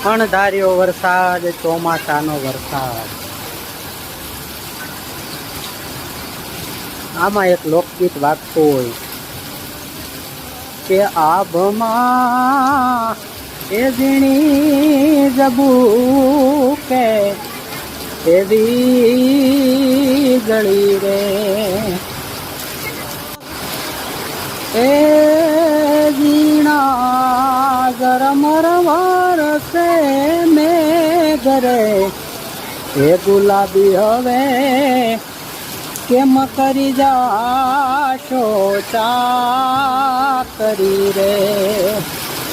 અણધાર્યો વરસાદ, ચોમાસાનો વરસાદ. આમાં એક લોકગીત વાગતું હોય કે આભમાં એ ઝીણી જબૂકે એવી ગળી રે, એ ઝીણા ઝરમર સે મેઘ રે, એ ગુલાબી હવે કેમ કરી જાશો ચાકરી રે.